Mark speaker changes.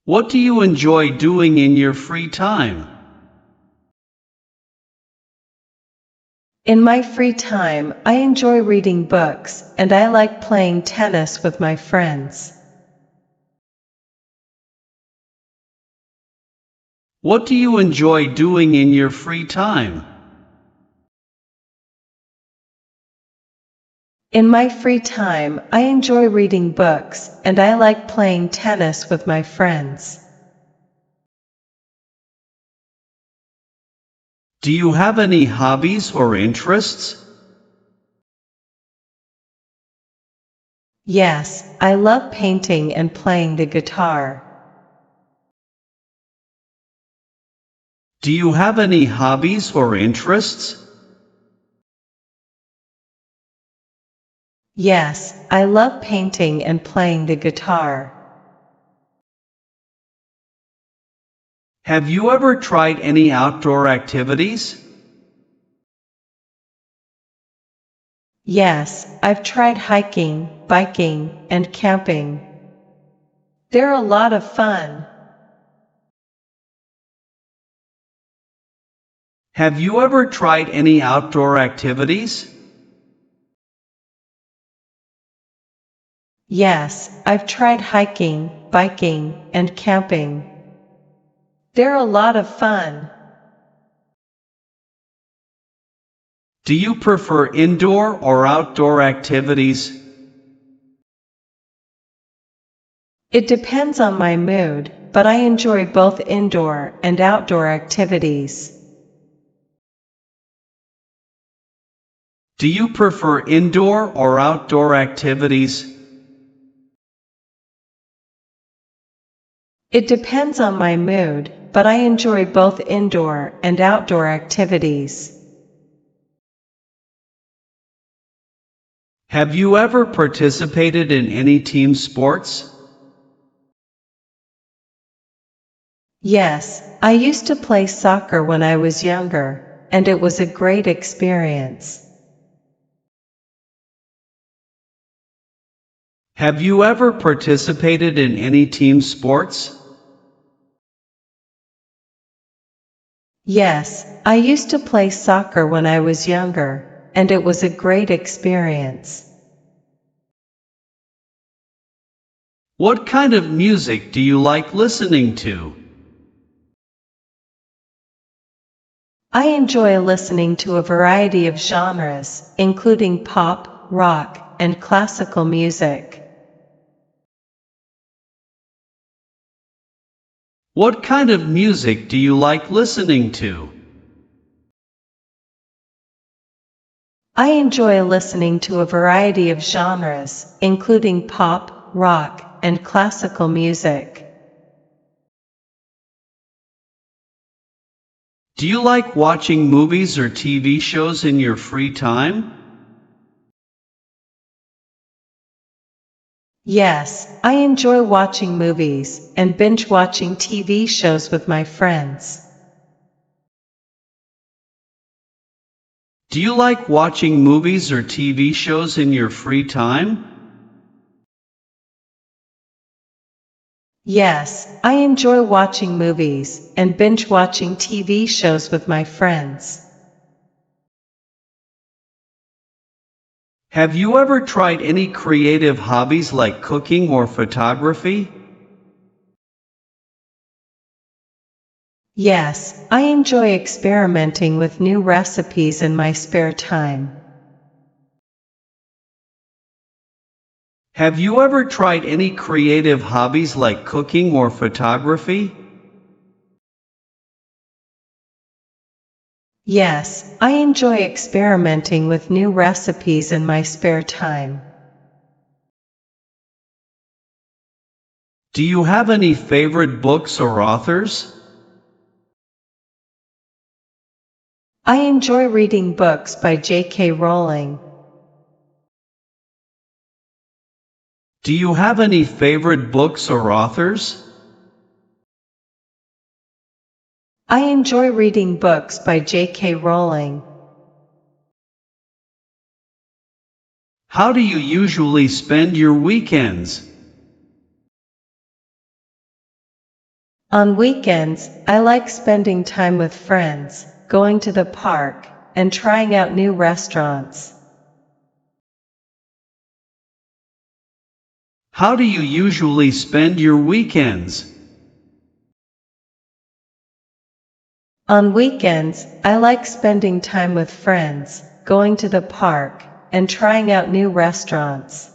Speaker 1: What do you enjoy doing in your free time?
Speaker 2: In my free time, I enjoy reading books, and I like playing tennis with my friends.
Speaker 1: What do you enjoy doing in your free time?
Speaker 2: In my free time, I enjoy reading books, and I like playing tennis with my friends.
Speaker 1: Do you have any hobbies or interests?
Speaker 2: Yes, I love painting and playing the guitar.
Speaker 1: Do you have any hobbies or interests?
Speaker 2: Yes, I love painting and playing the guitar.
Speaker 1: Have you ever tried any outdoor activities?
Speaker 2: Yes, I've tried hiking, biking, and camping. They're a lot of fun.
Speaker 1: Have you ever tried any outdoor activities?
Speaker 2: Yes, I've tried hiking, biking, and camping. They're a lot of fun.
Speaker 1: Do you prefer indoor or outdoor activities?
Speaker 2: It depends on my mood, but I enjoy both indoor and outdoor activities.
Speaker 1: Do you prefer indoor or outdoor activities?
Speaker 2: It depends on my mood, but I enjoy both indoor and outdoor activities.
Speaker 1: Have you ever participated in any team sports?
Speaker 2: Yes, I used to play soccer when I was younger, and it was a great experience.
Speaker 1: Have you ever participated in any team sports?
Speaker 2: Yes, I used to play soccer when I was younger, and it was a great experience.
Speaker 1: What kind of music do you like listening to?
Speaker 2: I enjoy listening to a variety of genres, including pop, rock, and classical music.
Speaker 1: What kind of music do you like listening to?
Speaker 2: I enjoy listening to a variety of genres, including pop, rock, and classical music.
Speaker 1: Do you like watching movies or TV shows in your free time?
Speaker 2: Yes, I enjoy watching movies and binge watching TV shows with my friends.
Speaker 1: Do you like watching movies or TV shows in your free time?
Speaker 2: Yes, I enjoy watching movies and binge watching TV shows with my friends.
Speaker 1: Have you ever tried any creative hobbies like cooking or photography?
Speaker 2: Yes, I enjoy experimenting with new recipes in my spare time.
Speaker 1: Have you ever tried any creative hobbies like cooking or photography?
Speaker 2: Yes, I enjoy experimenting with new recipes in my spare time.
Speaker 1: Do you have any favorite books or authors?
Speaker 2: I enjoy reading books by J.K. Rowling.
Speaker 1: Do you have any favorite books or authors?
Speaker 2: I enjoy reading books by J.K. Rowling.
Speaker 1: How do you usually spend your weekends?
Speaker 2: On weekends, I like spending time with friends, going to the park, and trying out new restaurants.
Speaker 1: How do you usually spend your weekends?
Speaker 2: On weekends, I like spending time with friends, going to the park, and trying out new restaurants.